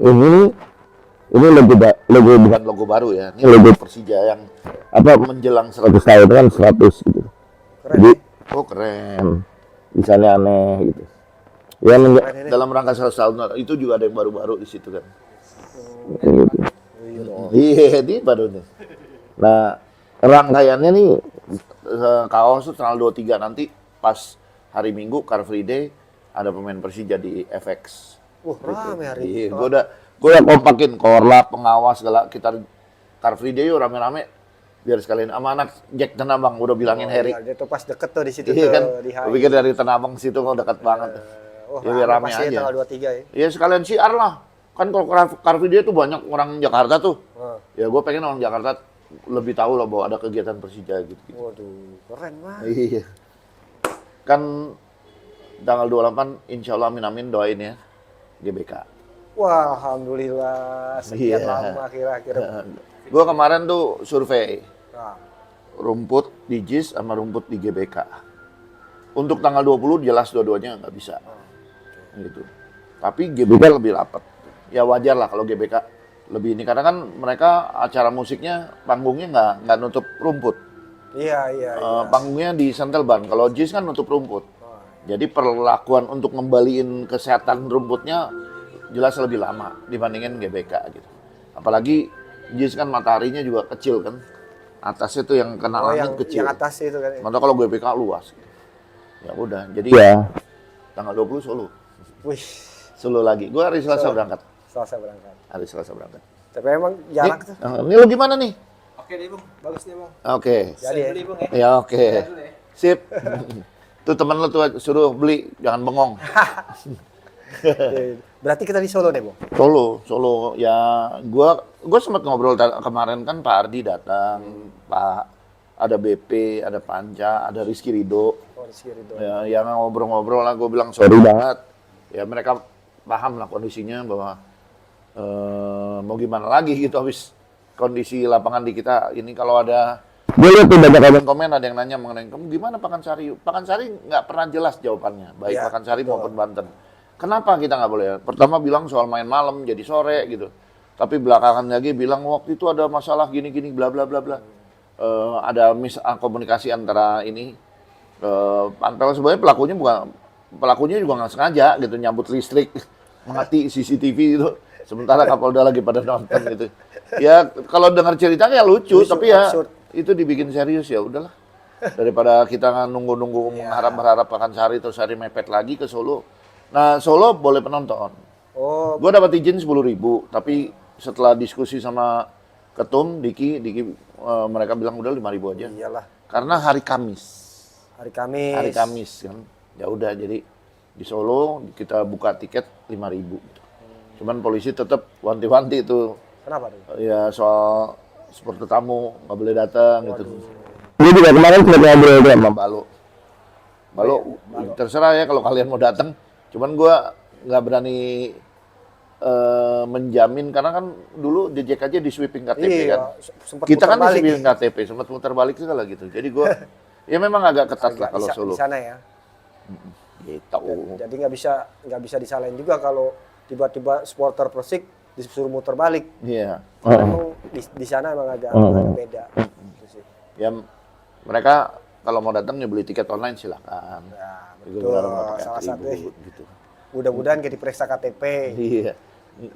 ini logo bukan logo baru ya. Ini logo Persija yang apa menjelang 100 tahun kan 100 gitu. Keren. Jadi, oh keren. Desainnya aneh gitu. Ya dalam rangka 100 tahun itu juga ada yang baru-baru di situ kan. Gitu. Iya, ini baru nih. Nah, rangkaiannya nih kaos tuh tanggal 23 nanti pas hari Minggu Car Free Day ada pemain Persija di FX. Rame hari. Iya, gue udah kompakin korlap, pengawas segala kita Car Free Day yuk rame-rame biar sekalian sama anak Jack Tanah Abang udah bilangin Harry. Iya, dia tuh pas deket tuh di situ Iya kan, di gue pikir dari Tanah Abang situ kok dekat banget. Ya biar rame aja. Tanggal 23 ya. Iya sekalian siar lah. Kan kalau Car Free Day tuh banyak orang Jakarta tuh. Ya gue pengen orang Jakarta lebih tahu lah bahwa ada kegiatan Persija gitu. Waduh, keren banget. Iya. Kan tanggal 28 insya Allah amin doain ya GBK. Wah, alhamdulillah sekian lama kira-kira. Gue kemarin tuh survei Nah, rumput di JIS sama rumput di GBK. Untuk tanggal 20 jelas dua-duanya nggak bisa. Gitu. Tapi GBK lebih rapat. Ya wajar lah kalau GBK lebih ini karena kan mereka acara musiknya panggungnya nggak nutup rumput. Iya. Panggungnya di Sentel Ban. Kalau JIS kan nutup rumput. Jadi perlakuan untuk ngembaliin kesehatan rumputnya jelas lebih lama dibandingin GBK gitu. Apalagi JIS kan mataharinya juga kecil kan. Atasnya tuh yang kena langit kecil. Yang atas itu kan. Maka kalau GBK luas. Ya udah, jadi ya tanggal 20 Solo. Wih, Solo lagi. Gue hari Selasa berangkat. Selasa berangkat. Hari Selasa berangkat. Tapi emang jarak tuh. Ini lu gimana nih? Oke deh Bung, bagus deh Bung. Oke. Jadi Beli Bung ya. Ya oke. Saya dulu ya. Sip. Tuh temen lu tuh suruh beli, jangan bengong. Berarti kita di Solo deh, Bung. Solo. Ya, gua sempat ngobrol kemarin kan Pak Ardi datang, Pak ada BP, ada Panca, ada Rizky Ridho. Oh, Rizky Ridho. Ya, yang ngobrol-ngobrol lah, gue bilang sorry banget. Ya mereka paham lah kondisinya bahwa mau gimana lagi gitu habis kondisi lapangan di kita ini kalau ada. Gue lihat tuh banyak komen ada yang nanya mengenai kamu gimana Pakansari. Pakansari nggak pernah jelas jawabannya, baik Ya, Pakansari maupun Banten. Kenapa kita nggak boleh? Pertama bilang soal main malam jadi sore gitu. Tapi belakangan lagi bilang waktu itu ada masalah gini-gini bla bla bla bla. Ada miskomunikasi antara ini Panpel sebenarnya pelakunya juga nggak sengaja gitu nyambut listrik mati CCTV itu. Sementara Kapolda lagi pada nonton gitu. Ya kalau dengar ceritanya ya lucu tapi ya absurd. Itu dibikin serius ya udahlah. Daripada kita nunggu-nunggu berharap Pakansari terus hari mepet lagi ke Solo. Nah, Solo boleh penonton. Oh, Gue dapat izin 10.000, tapi setelah diskusi sama Ketum Diki mereka bilang udah 5.000 aja. iyalah. Karena hari Kamis. Hari Kamis. Hari Kamis kan. Ya udah jadi di Solo kita buka tiket 5.000. Cuman polisi tetap wanti-wanti itu. Kenapa tuh? Ya soal supporter tamu nggak boleh datang gitu. Ini juga kemarin sempat ngobrol sama Balo terserah ya kalau kalian mau datang. Cuman gue nggak berani menjamin karena kan dulu DJ aja di sweeping KTP kan. Kita kan di sweeping KTP, sempat muter balik segala gitu. Jadi gue ya memang agak ketat lah kalau Solo. Di sana ya. Gitu. Jadi nggak bisa disalahin juga kalau tiba-tiba supporter Persik disuruh muter balik. Iya. Memang di sana emang agak beda. Gitu sih. Ya mereka kalau mau datang ya beli tiket online silakan. Ya, Itu betul. pakai Salah satu atribut, gitu. mudah-mudahan kayak diperiksa KTP. Iya.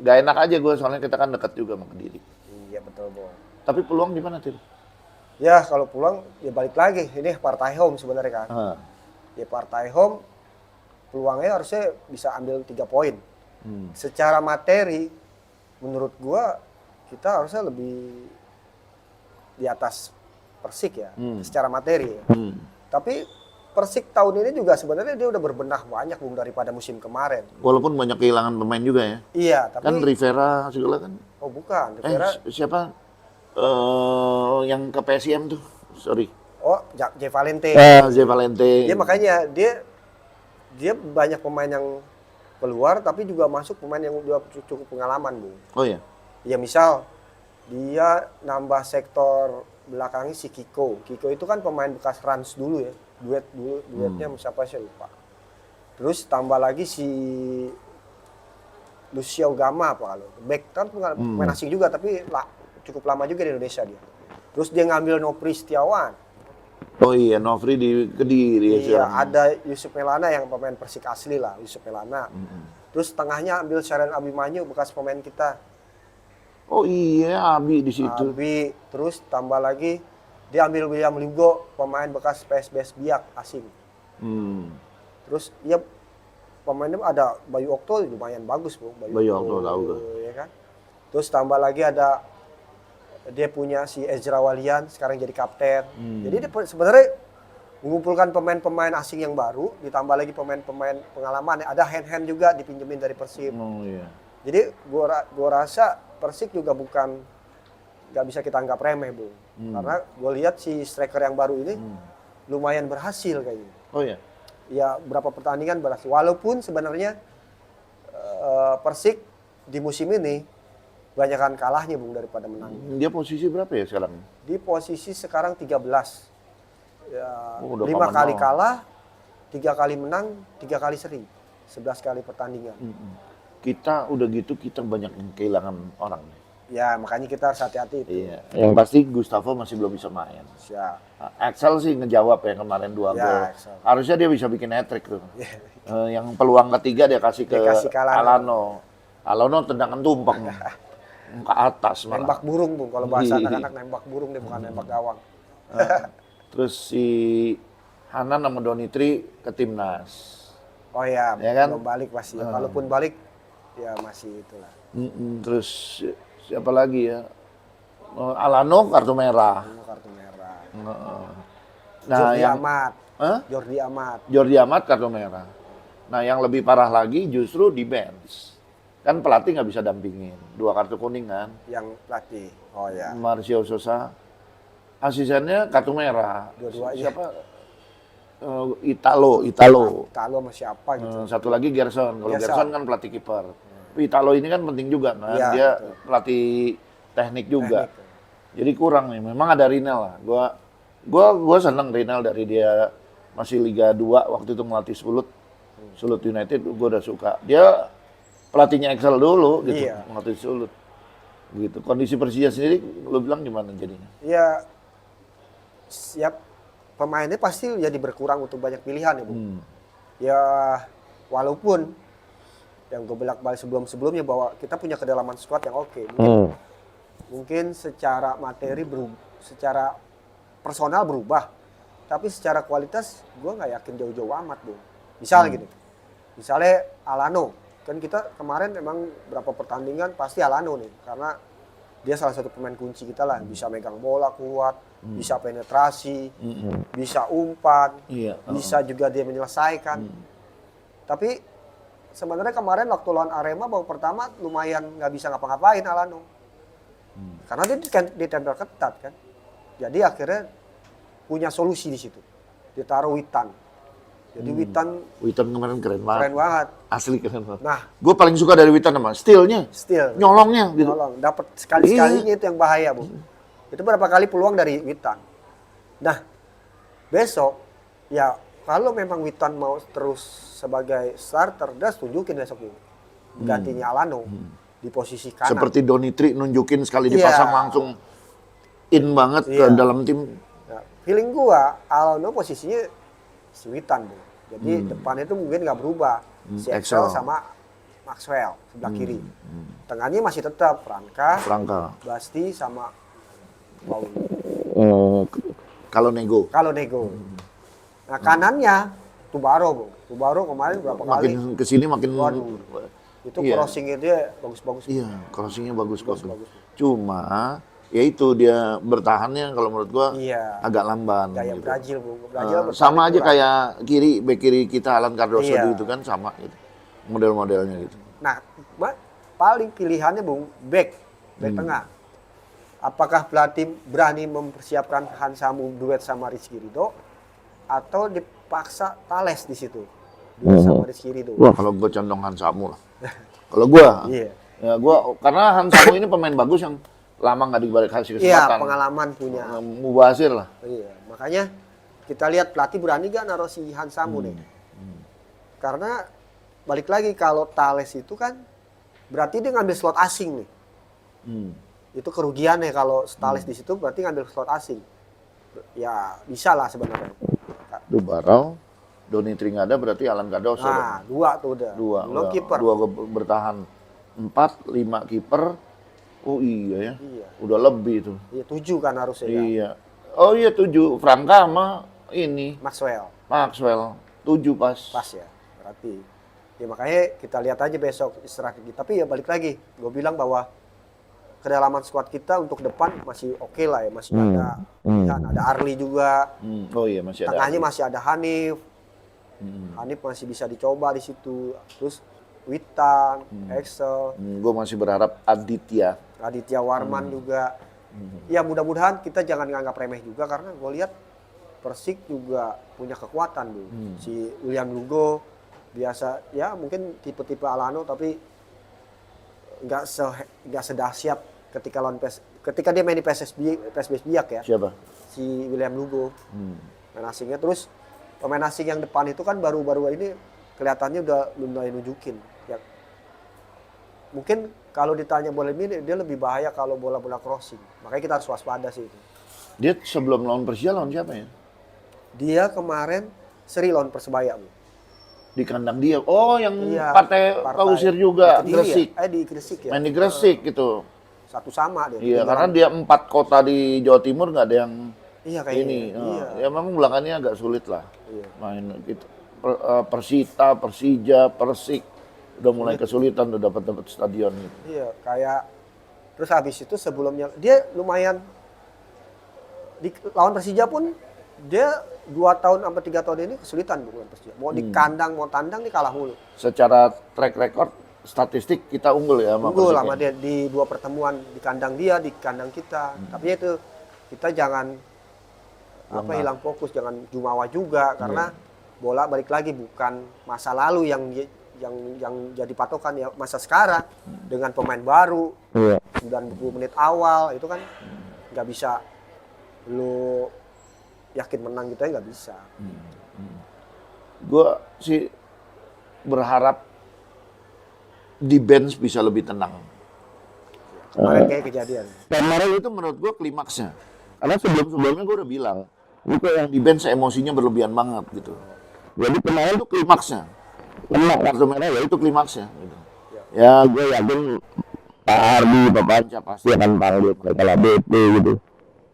Gak enak aja gue soalnya kita kan dekat juga sama Kediri. Iya betul, Bang. Tapi peluang gimana, Til? Ya kalau pulang ya balik lagi. Ini partai home sebenarnya kan. Ya partai home peluangnya harusnya bisa ambil 3 poin. Secara materi menurut gua kita harusnya lebih di atas Persik ya, secara materi ya. Tapi Persik tahun ini juga sebenarnya dia udah berbenah banyak Bung daripada musim kemarin. Walaupun banyak kehilangan pemain juga ya. Iya, tapi Kan Rivera segala kan. oh bukan, Rivera. Siapa yang ke PSM tuh? Sorry. Oh, J Valente. Zé Valente. Dia makanya dia banyak pemain yang keluar tapi juga masuk pemain yang udah cukup pengalaman, Bung. Oh ya. Ya misal dia nambah sektor belakangnya si Kiko. Kiko itu kan pemain bekas Rans dulu ya. Duetnya siapa saya lupa. Terus tambah lagi si Lucio Gama apa kalau back kan pemain asing juga tapi cukup lama juga di Indonesia dia. Terus dia ngambil Nopri Setiawan. Oh iya, Nofri di Kediri ya Iya, sekarang. ada Yusuf Melana yang pemain Persik asli lah, Yusuf Melana. Terus tengahnya ambil Sharon Abimanyu bekas pemain kita. Oh iya, Abi di situ. Abi, terus tambah lagi dia ambil William Ligo, pemain bekas PSBS Biak asing. Hmm. Terus ya pemainnya ada Bayu Okto lumayan bagus, Bu. Bayu Okto tahu gue. Ya kan? Terus tambah lagi ada dia punya si Ezra Walian sekarang jadi kapten. Jadi dia sebenarnya mengumpulkan pemain-pemain asing yang baru ditambah lagi pemain-pemain pengalaman. Ada hand-hand juga dipinjemin dari Persib. Oh iya. Jadi gua rasa Persik juga bukan nggak bisa kita anggap remeh, Bu. Karena gue lihat si striker yang baru ini lumayan berhasil kayaknya. Oh iya. Ya berapa pertandingan berhasil. Walaupun sebenarnya Persik di musim ini banyakan kalahnya, Bung, daripada menang. Dia posisi berapa ya sekarang? Di posisi sekarang 13. Ya, Oh, udah 5 kali kalah. kalah, 3 kali menang, 3 kali seri. 11 kali pertandingan. Kita udah gitu kita banyak yang kehilangan orang. Ya makanya kita harus hati-hati itu. Iya. Yang pasti Gustavo masih belum bisa main. Siap. Axel sih ngejawab ya kemarin 2 Ya, gol. Axel. Harusnya dia bisa bikin hat-trick tuh. Yang peluang ketiga dia kasih ke Dia kasih ke Alano. Alano tendangan tumpeng ke atas malah. Nembak burung, Bung. Kalau bahasa Iya. anak-anak nembak burung dia bukan nembak gawang. Terus si Hanan sama Donitri ke timnas. Oh ya, Ya kan? belum balik pasti. Ya. Kalaupun balik ya masih itulah. Terus siapa lagi ya? Alano kartu merah. Kartu merah. Nah, Jordi yang Amat. Hah? Jordi Amat. Jordi Amat kartu merah. Nah, yang lebih parah lagi justru di bench. Kan pelatih nggak bisa dampingin. 2 kartu kuning kan. Yang pelatih. Oh ya. Marcio Sosa. Asistennya kartu merah. Dua-duanya. Siapa? Italo. Italo sama siapa gitu. Satu lagi Gerson. Kalau Gerson. Gerson kan pelatih kiper. Tapi Italo ini kan penting juga kan. Iya, Dia betul. pelatih teknik juga. Teknik. Jadi kurang nih. Memang ada Rinal lah. Gua seneng Rinal dari dia masih Liga 2 waktu itu melatih Sulut United. Gua udah suka. Dia pelatihnya Excel dulu gitu, Iya. melatih Sulut. Gitu. Kondisi Persija sendiri lu bilang gimana jadinya? Ya siap pemainnya pasti jadi berkurang untuk banyak pilihan ya, Bu. Ya walaupun yang gue balik sebelum-sebelumnya bahwa kita punya kedalaman squad yang oke. Mungkin secara materi secara personal berubah, tapi secara kualitas gue nggak yakin jauh-jauh amat, Bu. Misalnya gini, misalnya Alano, kan kita kemarin memang berapa pertandingan pasti Alano nih, karena dia salah satu pemain kunci kita lah, bisa megang bola kuat, bisa penetrasi, bisa umpan, Iya. bisa juga dia menyelesaikan. Tapi sebenarnya kemarin waktu lawan Arema babak pertama lumayan nggak bisa ngapa-ngapain Alano. Karena dia ditempel ketat kan. Jadi akhirnya punya solusi di situ. Ditaruh Witan. Jadi Witan kemarin keren banget. keren banget. Asli keren banget. Nah, Gue paling suka dari Witan sama steal-nya, still nyolongnya gitu. nolong. Dapat sekali-sekalinya itu yang bahaya, Bu. Itu berapa kali peluang dari Witan. Nah, besok ya kalau memang Witan mau terus sebagai starter, dia tunjukin besok ini. Gantinya Alano di posisi kanan. Seperti Donitri nunjukin sekali Iya. dipasang langsung in banget ke Iya. dalam tim. Nah, feeling gua Alano posisinya si Witan, Bu. Jadi depan itu mungkin nggak berubah. Si Axel Axel. sama Maxwell sebelah kiri. Tengahnya masih tetap Franka. Basti sama Paul. Kalau nego. Kalau nego. Nah, kanannya Tubaro, Bu. Tubaro kemarin berapa kali? Makin kesini makin. Waduh. Itu Iya. crossingnya dia bagus-bagus. Iya, crossingnya bagus kok. Bagus. Cuma ya itu dia bertahannya kalau menurut gua Iya. agak lamban. Gaya gitu. Brazil, Bu. Brazil bertahan Sama aja kurang. kayak bek kiri kita Alan Cardoso Iya. gitu kan sama gitu. Model-modelnya gitu. Nah, paling pilihannya, Bung, back tengah. Apakah pelatih berani mempersiapkan Hansamu duet sama Rizky Ridho atau dipaksa Thales di situ duet sama Rizky Ridho? Wah, kalau gua condong Hansamu lah. Kalau gua, Iya. ya gua karena Hansamu ini pemain bagus yang lama nggak dibalik kasih Iya, kesempatan. pengalaman punya. Mubazir lah. Iya, makanya kita lihat pelatih berani gak naruh si Hansamu nih. Karena balik lagi kalau Thales itu kan berarti dia ngambil slot asing nih. Itu kerugiannya kalau Stales di situ berarti ngambil slot asing. Ya bisa lah sebenarnya. Duh Barau, Doni Tringada berarti Alan Cardoso. Nah, dua tuh udah. Dua, Belum kiper. dua bertahan. 4, 5 kiper. Oh iya ya. Iya. Udah lebih tuh. Iya, 7 kan harusnya ya. Iya. Oh iya 7. Franka sama ini Maxwell. 7 pas. Pas ya. Berarti. Ya makanya kita lihat aja besok istirahat kita. Tapi ya balik lagi. Gue bilang bahwa kedalaman squad kita untuk depan masih oke lah ya. Masih ada ada Arli juga. Oh iya masih ada. Tengahnya masih ada Hanif. Hanif masih bisa dicoba di situ. Terus Witan, Excel, Gue masih berharap Aditya. Aditya Warman juga. Ya mudah-mudahan kita jangan nganggap remeh juga karena gue lihat Persik juga punya kekuatan tuh. Si William Lugo biasa ya mungkin tipe-tipe Alano tapi nggak sedahsyat ketika ketika dia main di PSBS Biak ya. Siapa? Si William Lugo. Main asingnya terus pemain asing yang depan itu kan baru-baru ini kelihatannya udah mulai nunjukin. Ya. Mungkin kalau ditanya bola ini dia lebih bahaya kalau bola-bola crossing. Makanya kita harus waspada sih itu. Dia sebelum lawan Persija lawan siapa ya? Dia kemarin seri lawan Persebaya, Bu. Di kandang dia. Oh, yang Iya, partai Kausir juga, Kediri Gresik. Ya? Di Gresik ya. Main di Gresik gitu. Satu sama dia. Iya, karena dia 4 kota di Jawa Timur nggak ada yang Iya kayaknya. ini. Iya. Ya memang belakangnya agak sulit lah. Iya. Main gitu. Persita, Persija, Persik udah mulai kesulitan udah dapat stadion gitu. Iya, kayak terus habis itu sebelumnya dia lumayan di lawan Persija pun dia 2 tahun sampai 3 tahun ini kesulitan lawan Persija. Mau di kandang mau tandang dia kalah mulu. Secara track record statistik kita unggul ya sama Unggul Persik sama ya. dia di 2 pertemuan di kandang dia, di kandang kita. Tapi itu kita jangan hilang fokus, jangan jumawa juga karena bola balik lagi bukan masa lalu yang jadi patokan ya masa sekarang dengan pemain baru 90 menit awal itu kan nggak bisa lu yakin menang gitu ya nggak bisa. Gue sih berharap di bench bisa lebih tenang. Kemarin kayak kejadian. Kemarin itu menurut gue klimaksnya. Karena sebelum-sebelumnya gue udah bilang, ini kok yang di bench emosinya berlebihan banget gitu. Jadi kemarin itu klimaksnya. Kena kartu merah ya itu klimaksnya. Gitu. Ya gue yakin Pak Ardi, Pak Panca pasti akan panggil mereka lah BP gitu.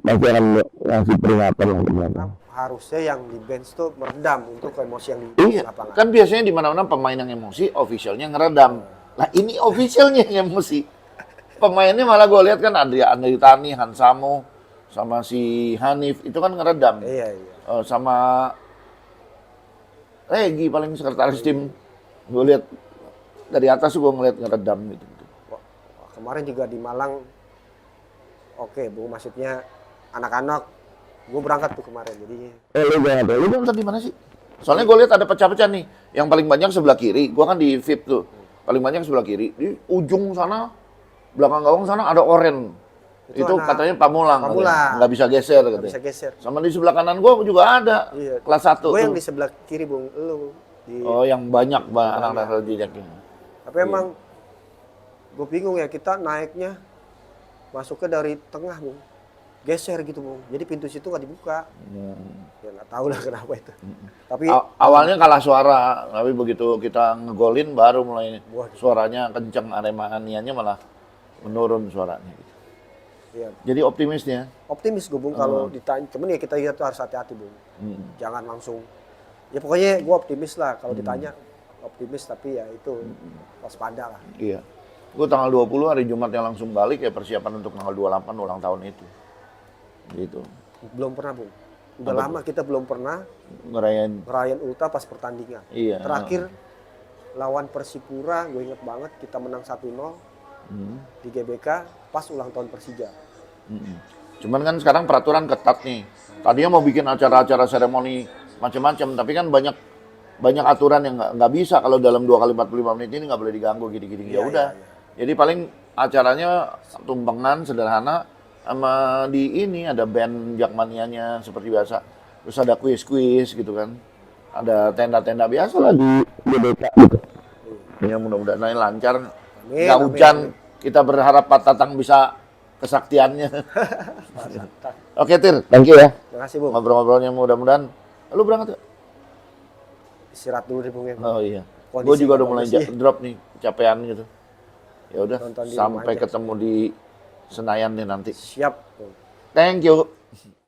Pasti akan ngasih peringatan lah gimana. Harusnya yang di bench tuh meredam untuk emosi yang di Iya, lapangan. kan biasanya di mana-mana pemain yang emosi, officialnya ngeredam. Lah ini officialnya yang emosi. Pemainnya malah gue lihat kan Andri Tani, Hansamo, sama si Hanif itu kan ngeredam. Iya. Sama Regi paling sekretaris tim. Gue lihat dari atas gue ngeliat ngeredam gitu. Wah, kemarin juga di Malang, oke Bu, maksudnya anak-anak, gue berangkat tuh kemarin, jadi. Lu nonton di mana sih? Soalnya gue lihat ada pecah-pecah nih. Yang paling banyak sebelah kiri. Gue kan di VIP tuh. Paling banyak sebelah kiri. Di ujung sana, belakang gawang sana ada oren. Itu katanya Pamulang. Nggak bisa geser katanya. Bisa geser. Sama di sebelah kanan gue juga ada. Iya. Kelas 1 Gue yang tuh. di sebelah kiri, Bung. Lu. Oh, yang banyak anak-anak jejaknya. Tapi emang gue bingung ya, kita naiknya masuknya dari tengah, Bung. Geser gitu, Bung. Jadi pintu situ nggak dibuka. Ya nggak tahu lah kenapa itu. Tapi Awalnya kalah suara, tapi begitu kita ngegolin baru mulai suaranya kenceng, Aremanianya malah menurun suaranya. Gitu. ya, Jadi optimisnya. optimis gue, Bung, kalau ditanya. Cuman ya kita tuh harus hati-hati, Bung. Jangan langsung. Ya pokoknya gue optimis lah kalau ditanya. Optimis tapi ya itu waspada lah. Iya. Gue tanggal 20 hari Jumatnya langsung balik ya persiapan untuk tanggal 28 ulang tahun itu. Gitu. Belum pernah, Bung. Udah lama kita belum pernah Ngerayain. ulta pas pertandingan. Iya. Terakhir lawan Persipura, gue inget banget kita menang 1-0 di GBK pas ulang tahun Persija. Cuman kan sekarang peraturan ketat nih. Tadinya mau bikin acara-acara seremoni macam-macam, tapi kan banyak aturan yang nggak bisa kalau dalam 2 kali 45 menit ini nggak boleh diganggu gini-gini. Ya udah. Jadi paling acaranya tumpengan sederhana sama di ini ada band Jakmanianya seperti biasa. Terus ada kuis-kuis gitu kan. Ada tenda-tenda biasa lah di GBK gitu. Ya mudah-mudahan lancar. Amin, nggak amin, hujan, amin. kita berharap Pak Tatang bisa kesaktiannya. Oke, Tir, thank you ya. Terima kasih, Bung. Ngobrol-ngobrolnya mudah-mudahan. Lu berangkat ya? Istirahat dulu nih, Bung. Ya, Bung. Oh iya. Kondisi Gue juga nggak udah mulai bagus, iya. drop nih, kecapean gitu. Ya udah, Nonton di rumah sampai aja. ketemu di Senayan nih nanti. Siap, Bung. Thank you.